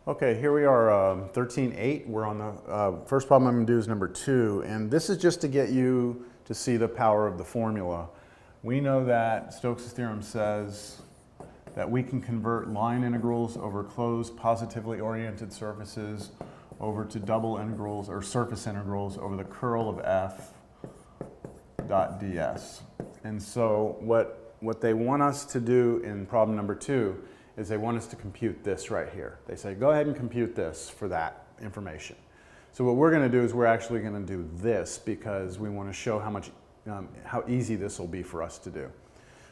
Okay, here we are, 13.8. We're on the first problem I'm going to do is number 2, and this is just to get you to see the power of the formula. We know that Stokes' theorem says that we can convert line integrals over closed positively oriented surfaces over to double integrals or surface integrals over the curl of f dot ds. And so what they want us to do in problem number 2 is they want us to compute this right here. They say, go ahead and compute this for that information. So what we're going to do is we're actually going to do this because we want to show how easy this will be for us to do.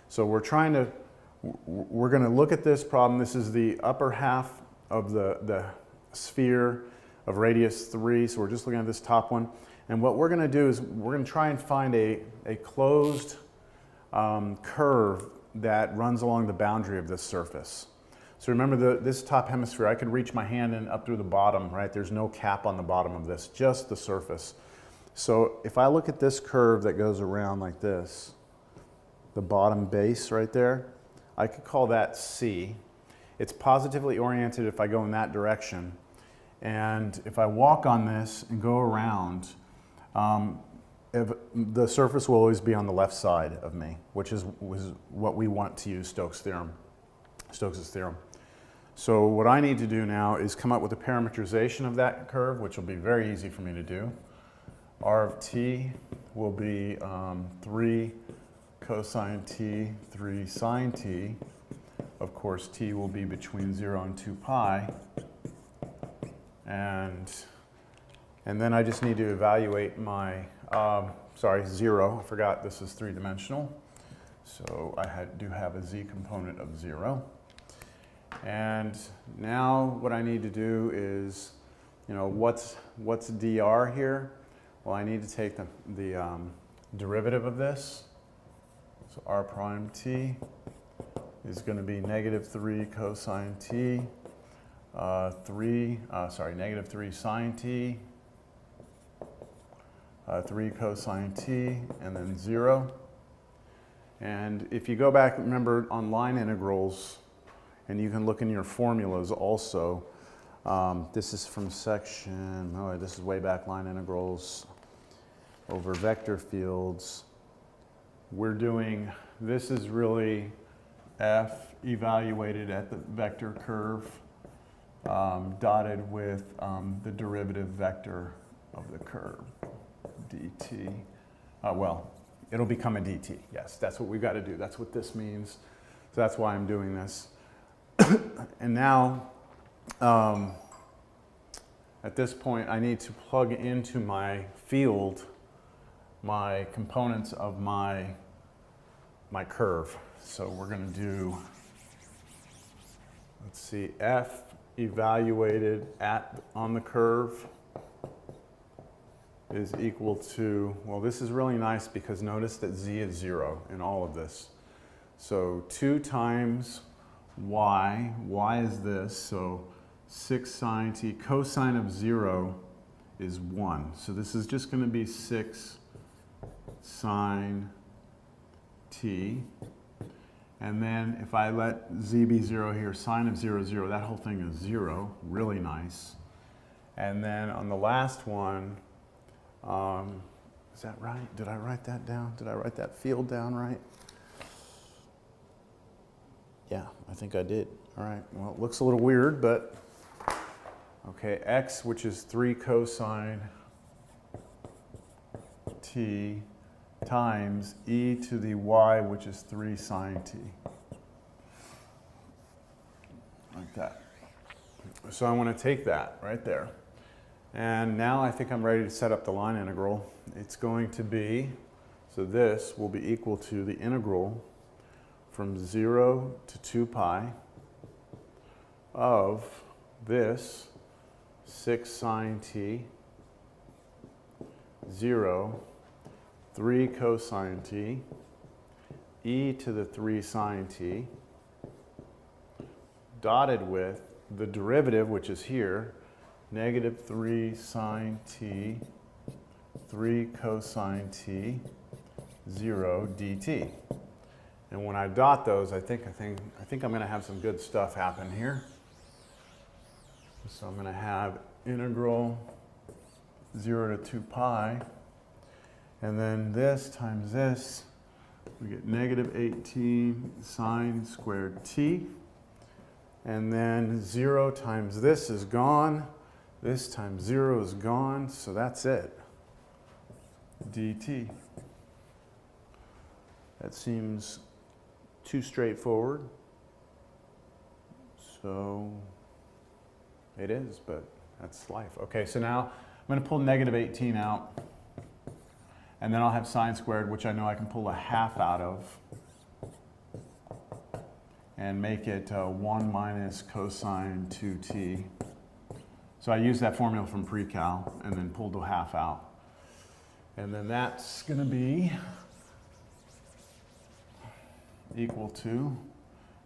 So we're going to look at this problem. This is the upper half of the sphere of radius 3. So we're just looking at this top one. And what we're going to do is we're going to try and find a closed curve that runs along the boundary of this surface. So remember this top hemisphere, I could reach my hand in up through the bottom, right? There's no cap on the bottom of this, just the surface. So if I look at this curve that goes around like this, the bottom base right there, I could call that C. It's positively oriented if I go in that direction. And if I walk on this and go around, the surface will always be on the left side of me, which is what we want to use Stokes' theorem. So what I need to do now is come up with a parameterization of that curve, which will be very easy for me to do. R of t will be 3 cosine t, 3 sine t. Of course, t will be between 0 and 2 pi. And then I just need to evaluate my, 0. I forgot this is three-dimensional. So I do have a z component of 0. And now what I need to do is, what's dr here? Well, I need to take the derivative of this. So r prime t is going to be negative 3 cosine t, negative 3 sine t, 3 cosine t, and then 0. And if you go back, remember on line integrals, and you can look in your formulas also, this is from section, this is way back, line integrals over vector fields. We're doing, this is really f evaluated at the vector curve, dotted with the derivative vector of the curve, dt. Well, it'll become a dt. Yes, that's what we've got to do. That's what this means. So that's why I'm doing this. And now, at this point, I need to plug into my field my components of my curve. So we're going to do, let's see, f evaluated on the curve is equal to, well, this is really nice because notice that z is 0 in all of this. So 2 times y is this, so 6 sine t, cosine of 0 is 1. So this is just going to be 6 sine t. And then if I let z be 0 here, sine of 0, 0, that whole thing is 0, really nice. And then on the last one, is that right? Did I write that down? Did I write that field down right? Yeah, I think I did. All right, well, it looks a little weird, but okay, x, which is 3 cosine t, times e to the y, which is 3 sine t. Like that. So I want to take that right there. And now I think I'm ready to set up the line integral. It's going to be, so this will be equal to the integral from 0 to 2 pi of this 6 sine t, 0, 3 cosine t, e to the 3 sine t, dotted with the derivative, which is here, negative 3 sine t, 3 cosine t, 0 dt. And when I dot those, I think I'm going to have some good stuff happen here. So I'm going to have integral 0 to 2 pi. And then this times this, we get negative 18 sine squared t. And then 0 times this is gone. This times 0 is gone. So that's it. dt. That seems too straightforward. So it is, but that's life. Okay, so now I'm going to pull negative 18 out. And then I'll have sine squared, which I know I can pull a half out of. And make it 1 minus cosine 2t. So I used that formula from pre-cal and then pulled the half out. And then that's going to be equal to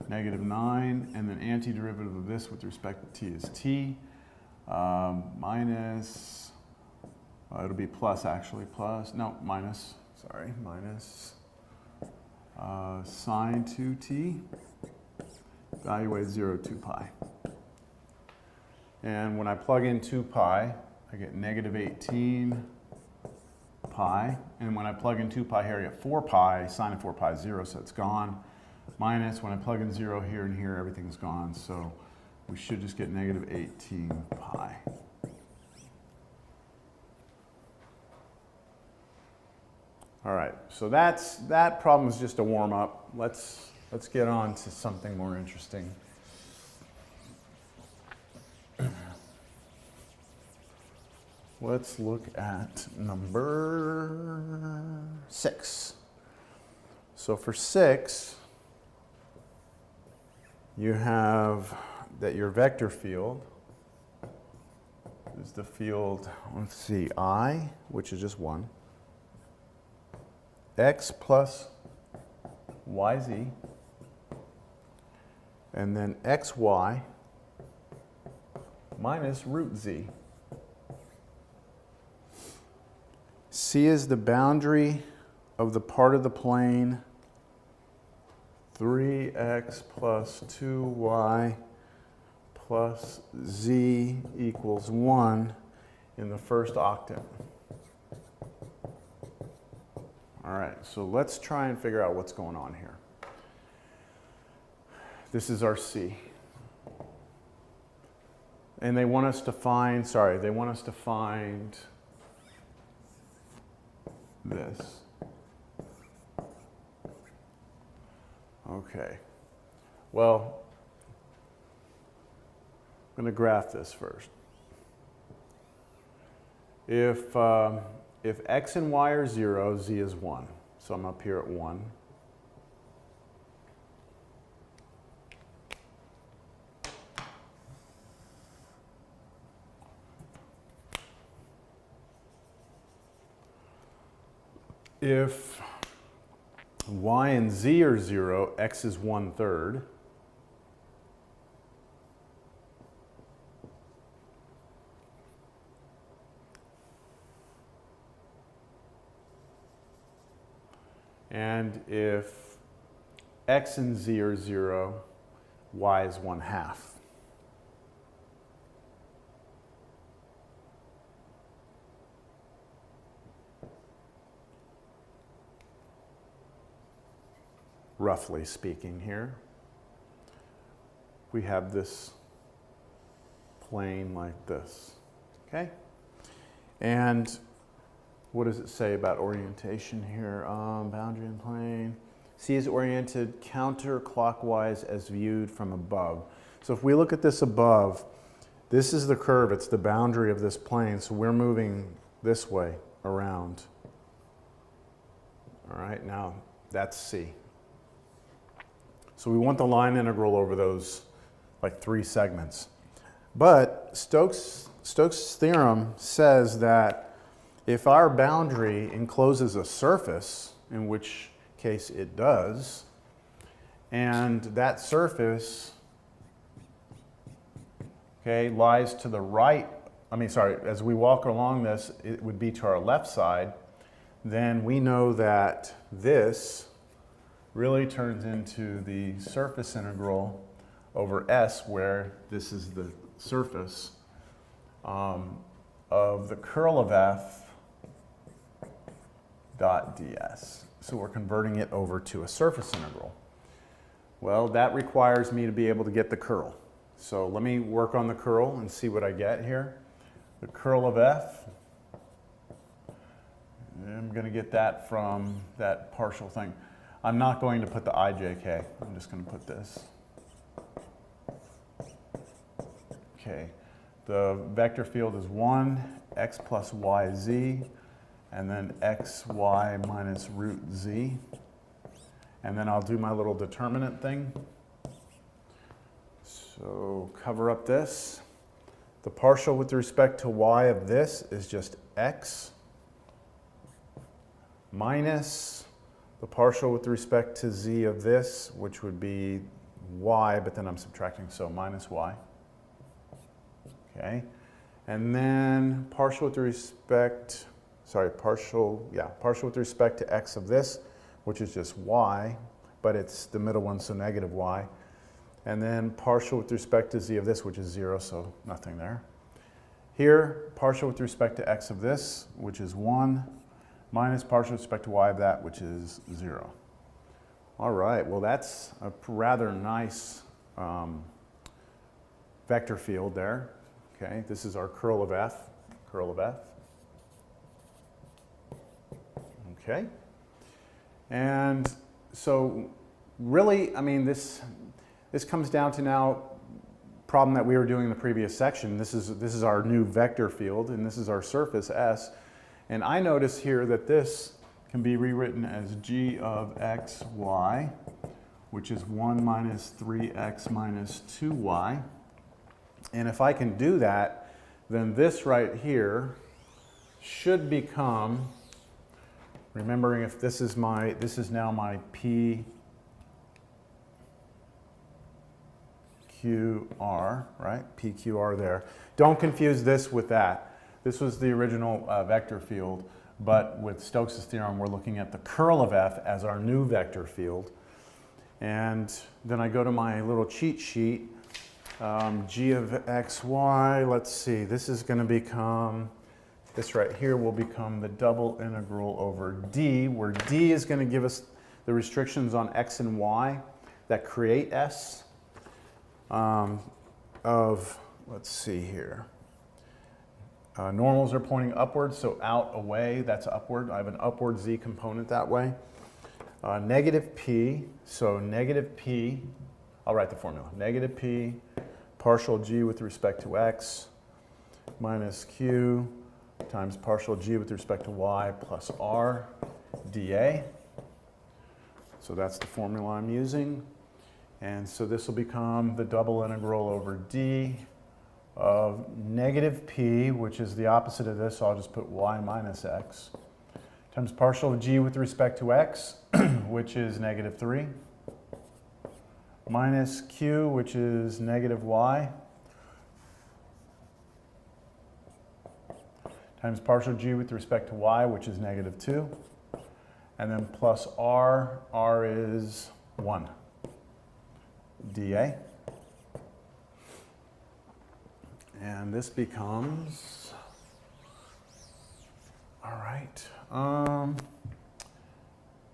negative 9, and then antiderivative of this with respect to t is t, minus, it'll be plus actually, plus, no, minus, sorry, minus sine 2t, evaluate 0, 2 pi. And when I plug in 2 pi, I get negative 18 pi. And when I plug in 2 pi here, I get 4 pi. Sine of 4 pi is 0, so it's gone. Minus, when I plug in 0 here and here, everything's gone. So we should just get negative 18 pi. All right, so that problem is just a warm-up. Let's get on to something more interesting. Let's look at number 6. So for 6, you have that your vector field is the field, let's see, I, which is just 1, x plus yz, and then xy minus root z. C is the boundary of the part of the plane 3x plus 2y plus z equals 1 in the first octant. All right, so let's try and figure out what's going on here. This is our C. And they want us to find, this. Okay. Well, I'm going to graph this first. If x and y are 0, z is 1. So I'm up here at 1. If y and z are 0, x is 1/3. And if x and z are 0, y is 1/2. Roughly speaking here, we have this plane like this, okay? And what does it say about orientation here? Boundary and plane. C is oriented counterclockwise as viewed from above. So if we look at this above, this is the curve, it's the boundary of this plane, so we're moving this way around. All right, now that's C. So we want the line integral over those like 3 segments. But Stokes' theorem says that if our boundary encloses a surface, in which case it does, and that surface, okay, lies to the right, as we walk along this, it would be to our left side, then we know that this really turns into the surface integral over S, where this is the surface, of the curl of f dot ds. So we're converting it over to a surface integral. Well, that requires me to be able to get the curl. So let me work on the curl and see what I get here. The curl of f, I'm going to get that from that partial thing. I'm not going to put the ijk. I'm just going to put this. Okay. The vector field is 1, x plus yz, and then xy minus root z. And then I'll do my little determinant thing. So cover up this. The partial with respect to y of this is just x minus the partial with respect to z of this, which would be y, but then I'm subtracting, so minus y. Okay, and then partial with respect to x of this, which is just y, but it's the middle one, so negative y. And then partial with respect to z of this, which is 0, so nothing there. Here, partial with respect to x of this, which is 1, minus partial with respect to y of that, which is 0. All right, well that's a rather nice vector field there. Okay, this is our curl of f, Okay, and so really, I mean, this comes down to now problem that we were doing in the previous section. This is our new vector field, and this is our surface S. And I notice here that this can be rewritten as g of x, y, which is 1 minus 3x minus 2y. And if I can do that, then this right here should become, remembering if this is now my p QR, right? PQR there. Don't confuse this with that. This was the original vector field, but with Stokes' theorem, we're looking at the curl of f as our new vector field. And then I go to my little cheat sheet, g of x, y, let's see, this is going to become, this right here will become the double integral over d, where d is going to give us the restrictions on x and y that create S. Let's see here. Normals are pointing upward, so out, away, that's upward. I have an upward z component that way. Negative p, so negative p, I'll write the formula. Negative p partial g with respect to x minus q times partial g with respect to y plus r dA. So that's the formula I'm using. And so this will become the double integral over d of negative p, which is the opposite of this, so I'll just put y minus x, times partial of g with respect to x, which is negative 3, minus q, which is negative y, times partial g with respect to y, which is negative 2, and then plus r is 1. dA. And this becomes, all right,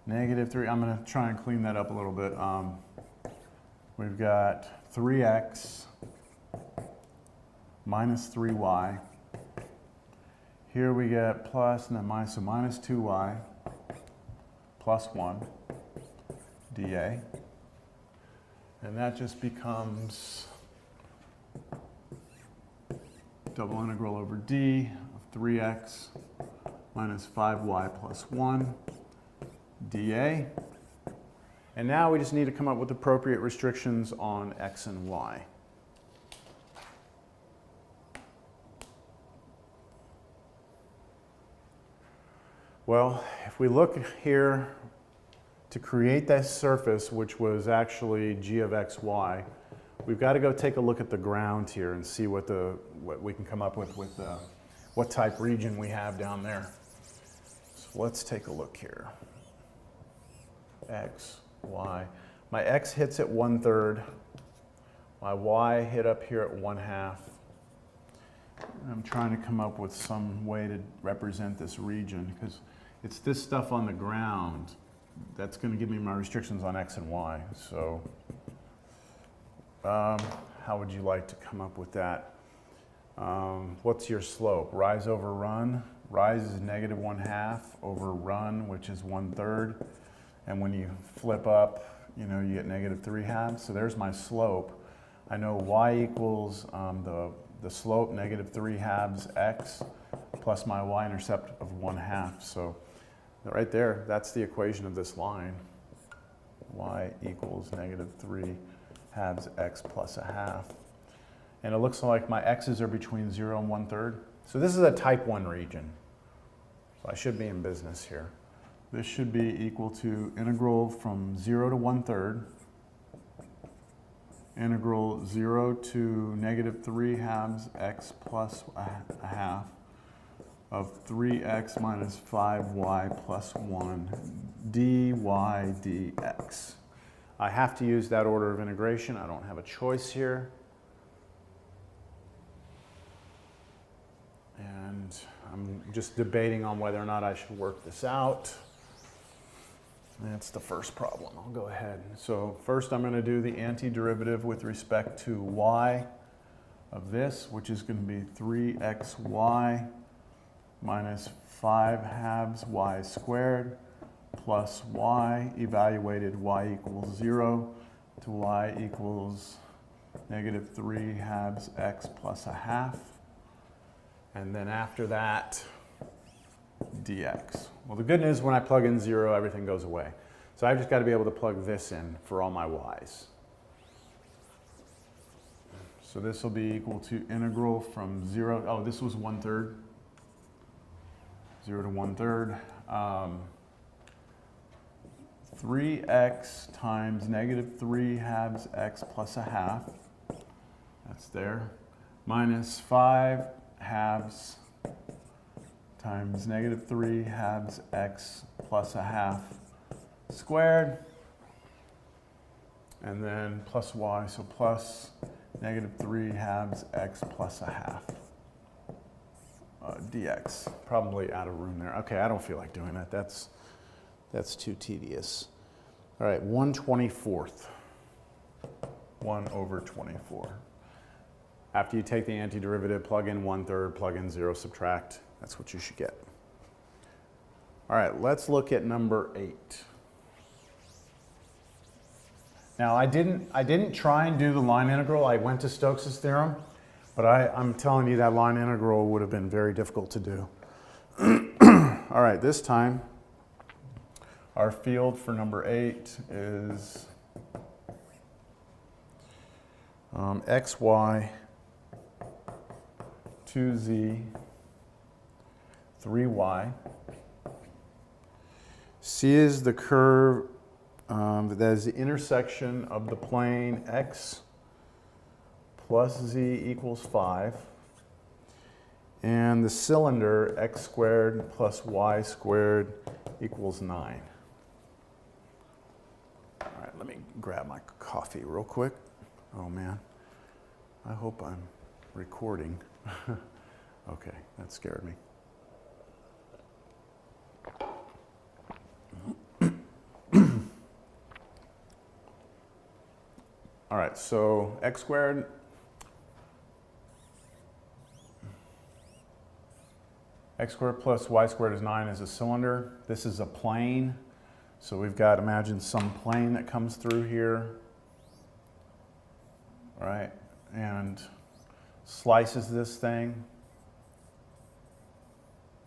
negative 3. I'm going to try and clean that up a little bit. We've got 3x minus 3y. Here we get plus and then minus, so minus 2y plus 1 dA. And that just becomes double integral over d of 3x minus 5y plus 1 dA. And now we just need to come up with appropriate restrictions on x and y. Well, if we look here, to create this surface, which was actually g of x, y, we've got to go take a look at the ground here and see what we can come up with what type region we have down there. So let's take a look here. X, y. My x hits at 1/3. My y hit up here at 1/2. I'm trying to come up with some way to represent this region, because it's this stuff on the ground that's going to give me my restrictions on x and y. So how would you like to come up with that? What's your slope? Rise over run. Rise is -1/2 over run, which is 1/3. And when you flip up, you know, you get -3/2. So there's my slope. I know y equals the slope -3/2 x plus my y-intercept of 1/2. So right there, that's the equation of this line. Y equals -3/2 x plus 1/2. And it looks like my x's are between 0 and 1/3. So this is a type 1 region. So I should be in business here. This should be equal to integral from 0 to 1/3, integral 0 to -3/2 x plus 1/2 of 3x minus 5y plus 1 dy dx. I have to use that order of integration. I don't have a choice here. And I'm just debating on whether or not I should work this out. That's the first problem. I'll go ahead. So first I'm going to do the antiderivative with respect to y of this, which is going to be 3xy minus 5/2 y squared plus y evaluated y equals 0 to y equals -3/2 x plus 1/2. And then after that, dx. Well, the good news, when I plug in 0, everything goes away. So I've just got to be able to plug this in for all my y's. So this will be equal to integral from 0, oh, this was 1/3. 0 to 1/3. 3x times -3/2 x plus 1/2. That's there. Minus 5/2 times -3/2 x plus 1/2 squared. And then plus y, so plus -3/2 x plus 1/2 dx. Probably out of room there. Okay, I don't feel like doing that. That's too tedious. All right, 1/24. 1/24. After you take the antiderivative, plug in 1/3, plug in 0, subtract. That's what you should get. All right, let's look at number 8. Now, I didn't try and do the line integral. I went to Stokes' theorem, but I'm telling you that line integral would have been very difficult to do. All right, this time, our field for number 8 is xy, 2z, 3y. C is the curve that is the intersection of the plane x plus z equals 5, and the cylinder x squared plus y squared equals 9. All right, let me grab my coffee real quick. Oh man, I hope I'm recording. Okay, that scared me. All right, so x squared plus y squared is 9 is a cylinder. This is a plane. So we've got, imagine some plane that comes through here, right, and slices this thing.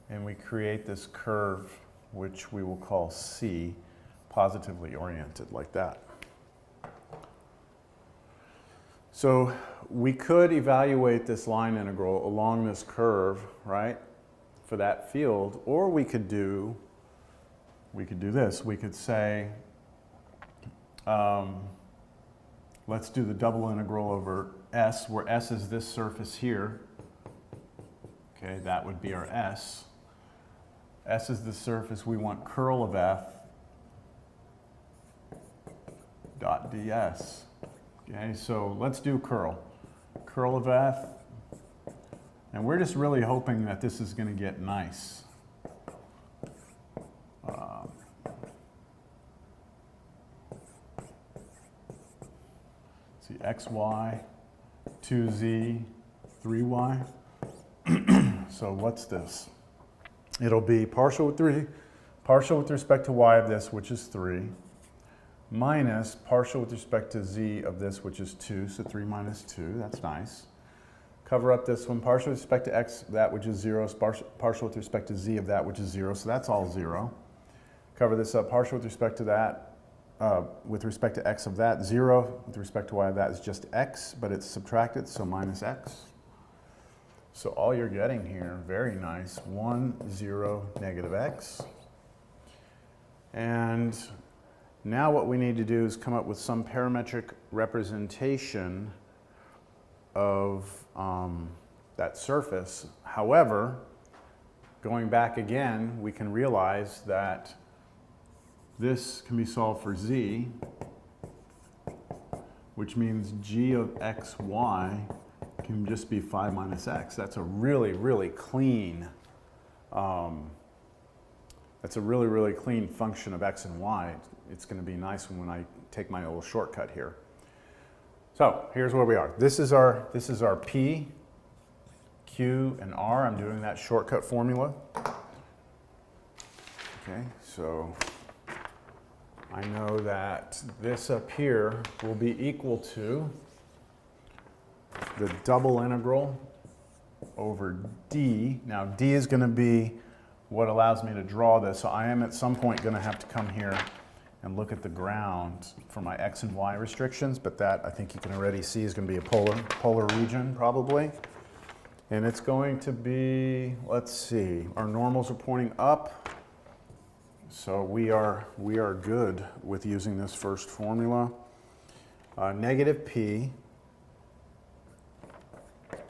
And we create this curve, which we will call C, positively oriented, like that. So we could evaluate this line integral along this curve, right, for that field, or we could do this. We could say, let's do the double integral over S, where S is this surface here. Okay, that would be our S. S is the surface. We want curl of F dot ds. Okay, so let's do curl. Curl of F And we're just really hoping that this is going to get nice. See, xy, 2z, 3y. So what's this? It'll be partial with respect to y of this, which is 3, minus partial with respect to z of this, which is 2. So 3 minus 2, that's nice. Cover up this one, partial with respect to x, that which is 0, is partial with respect to z of that, which is 0, so that's all 0. Cover this up, partial with respect to that, with respect to x of that, 0, with respect to y of that is just x, but it's subtracted, so minus x. So all you're getting here, very nice, 1, 0, negative x. And now what we need to do is come up with some parametric representation of that surface. However, going back again, we can realize that this can be solved for z, which means g of xy can just be 5 minus x. That's a really, really clean, clean function of x and y. It's going to be nice when I take my little shortcut here. So here's where we are. This is our P, Q, and R. I'm doing that shortcut formula. Okay, so I know that this up here will be equal to the double integral over d. Now d is going to be what allows me to draw this. So I am at some point going to have to come here and look at the ground for my x and y restrictions, but that I think you can already see is going to be a polar region probably. And it's going to be, let's see, our normals are pointing up. So we are good with using this first formula. Negative p,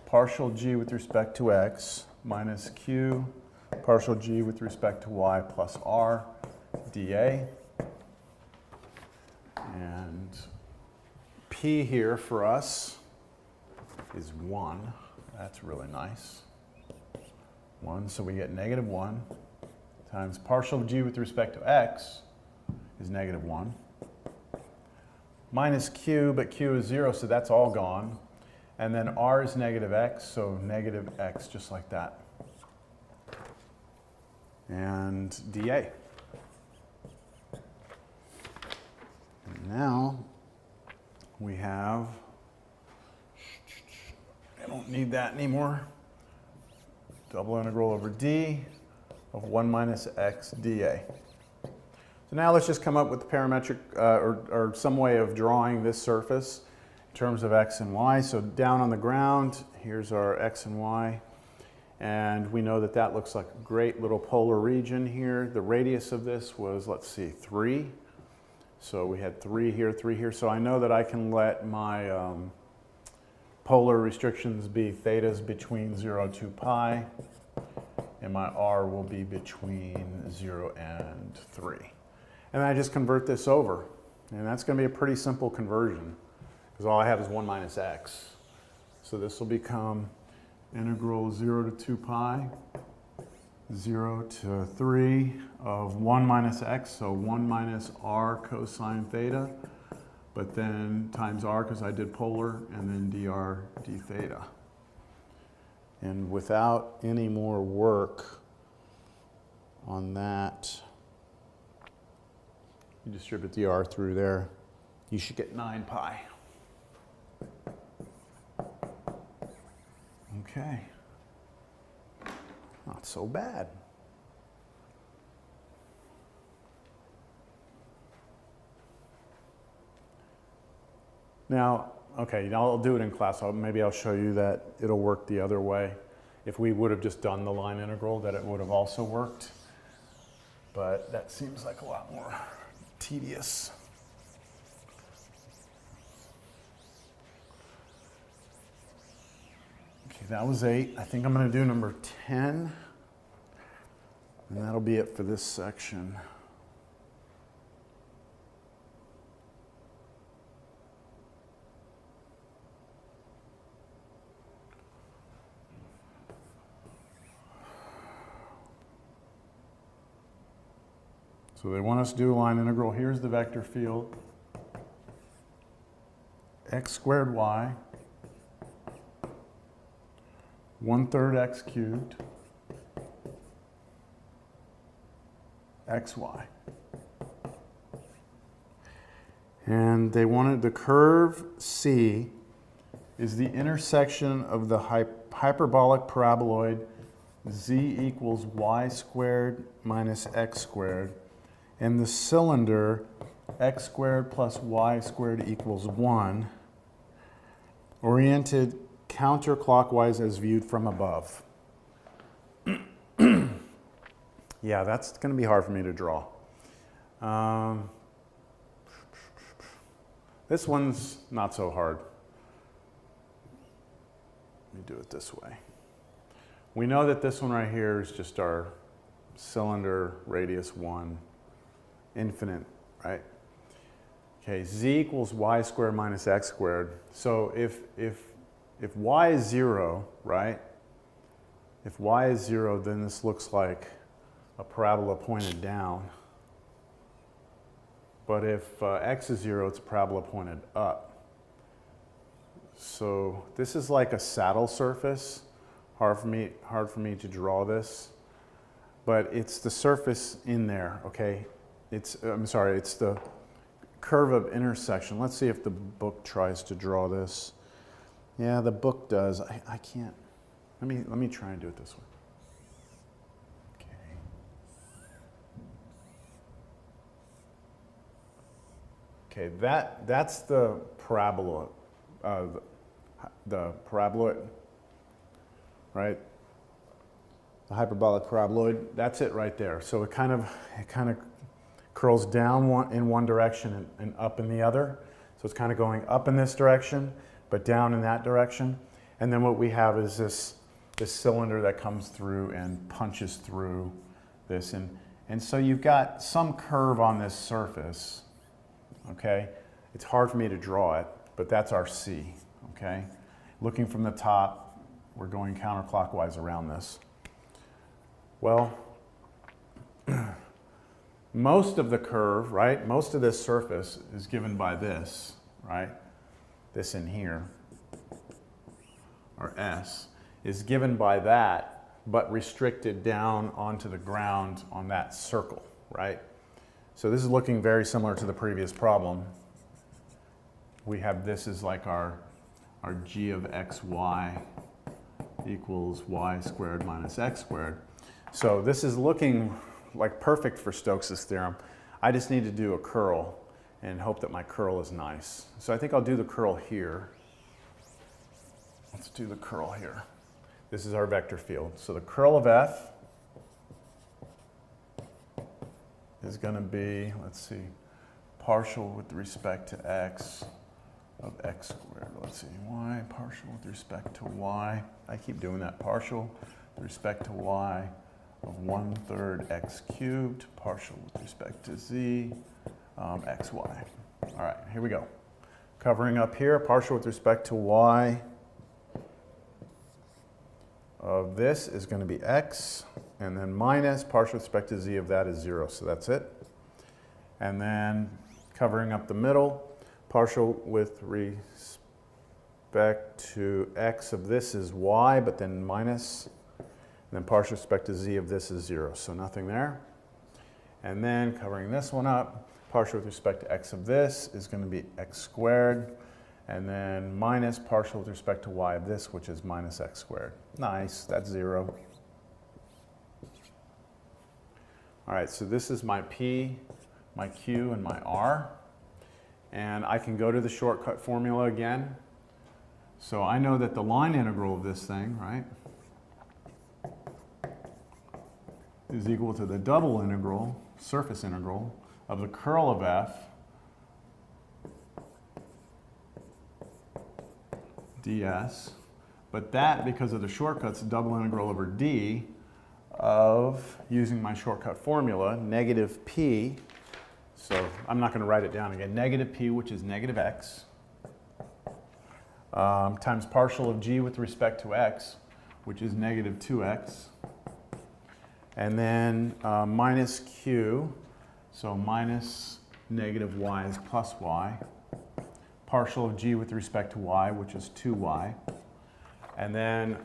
partial g with respect to x, minus q, partial g with respect to y plus r dA. And p here for us is 1. That's really nice. 1, so we get negative 1 times partial g with respect to x is negative 1. Minus q, but q is 0, so that's all gone. And then r is negative x, so negative x, just like that. And dA. And now we have, I don't need that anymore, double integral over d of 1 minus x dA. So now let's just come up with the parametric, or some way of drawing this surface in terms of x and y. So down on the ground, here's our x and y. And we know that that looks like a great little polar region here. The radius of this was, let's see, 3. So we had 3 here, 3 here. So I know that I can let my polar restrictions be thetas between 0 to pi. And my r will be between 0 and 3. And I just convert this over. And that's going to be a pretty simple conversion, because all I have is 1 minus x. So this will become integral 0 to 2 pi, 0 to 3 of 1 minus x, so 1 minus r cosine theta, but then times r because I did polar, and then dr d theta. And without any more work on that, you distribute the r through there, you should get 9 pi. Okay, not so bad. Now, okay, now I'll do it in class. Maybe I'll show you that it'll work the other way. If we would have just done the line integral, that it would have also worked. But that seems like a lot more tedious. Okay, that was 8. I think I'm going to do number 10. And that'll be it for this section. So they want us to do a line integral. Here's the vector field. X squared y, 1/3 x cubed, xy. And they wanted the curve C is the intersection of the hyperbolic paraboloid z equals y squared minus x squared and the cylinder x squared plus y squared equals 1, oriented counterclockwise as viewed from above. Yeah, that's going to be hard for me to draw. This one's not so hard. Let me do it this way. We know that this one right here is just our cylinder radius 1, infinite, right? Okay, z equals y squared minus x squared. So if y is 0, right? If y is 0, then this looks like a parabola pointed down. But if x is 0, it's a parabola pointed up. So this is like a saddle surface. Hard for me to draw this, but it's the surface in there. Okay, it's it's the curve of intersection. Let's see if the book tries to draw this. Yeah, the book does. I can't. Let me try and do it this way. Okay, that's the parabola, the paraboloid, right? The hyperbolic paraboloid. That's it right there. So it kind of curls down in one direction and up in the other. So it's kind of going up in this direction, but down in that direction. And then what we have is this cylinder that comes through and punches through this, and so you've got some curve on this surface. Okay, it's hard for me to draw it, but that's our C, okay? Looking from the top, we're going counterclockwise around this. Well, most of the curve, right, most of this surface is given by this, right? This in here, or S, is given by that, but restricted down onto the ground on that circle, right? So this is looking very similar to the previous problem. We have this as like our g of xy equals y squared minus x squared. So this is looking like perfect for Stokes' theorem. I just need to do a curl and hope that my curl is nice. So I think I'll do the curl here. Let's do the curl here. This is our vector field. So the curl of f is going to be, let's see, partial with respect to x of x squared. Let's see, y partial with respect to y. I keep doing that. Partial with respect to y of 1/3 x cubed, partial with respect to z, xy. All right, here we go. Covering up here, partial with respect to y of this is going to be x, and then minus partial with respect to z of that is 0, so that's it. And then covering up the middle, partial with respect to x of this is y, but then minus, and then partial with respect to z of this is 0, so nothing there. And then covering this one up, partial with respect to x of this is going to be x squared, and then minus partial with respect to y of this, which is minus x squared. Nice, that's 0. All right, so this is my P, my Q, and my R. And I can go to the shortcut formula again. So I know that the line integral of this thing, right, is equal to the double integral, surface integral, of the curl of f ds, but that, because of the shortcuts, double integral over d of, using my shortcut formula, negative p, so I'm not going to write it down again, negative p, which is negative x, times partial of g with respect to x, which is negative 2x, and then minus q So minus negative y is plus y. Partial of g with respect to y, which is 2y. And then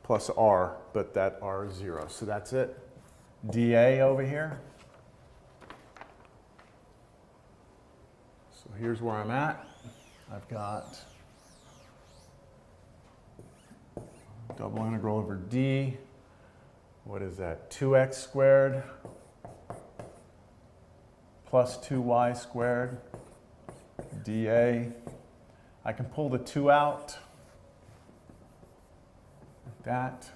plus r, but that r is 0. So that's it. dA over here. So here's where I'm at. I've got double integral over d. What is that? 2x squared plus 2y squared dA. I can pull the 2 out, like that.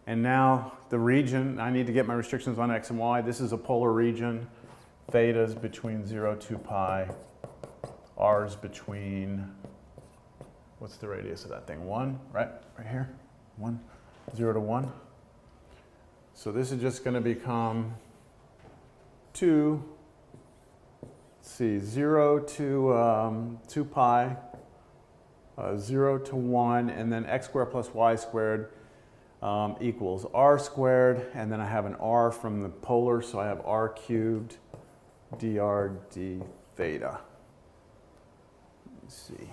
And now the region, I need to get my restrictions on x and y. This is a polar region. Theta's between 0 to pi. R's between, what's the radius of that thing? 1, right? Right here? 1, 0 to 1. So this is just going to become 2, let's see, 0 to 2 pi, 0 to 1, and then x squared plus y squared equals r squared, and then I have an r from the polar, so I have r cubed dr d theta. Let's see.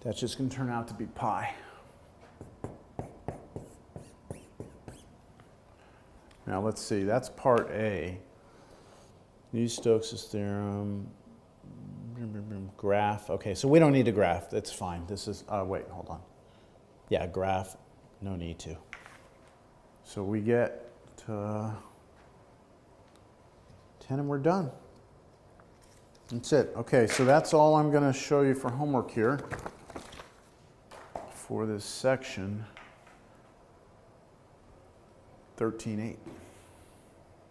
That's just going to turn out to be pi. Now let's see, that's part A. Use Stokes' theorem, graph. Okay, so we don't need a graph, that's fine. This is, wait, hold on. Yeah, graph, no need to. So we get to 10 and we're done. That's it. Okay, so that's all I'm going to show you for homework here for this section 13.8.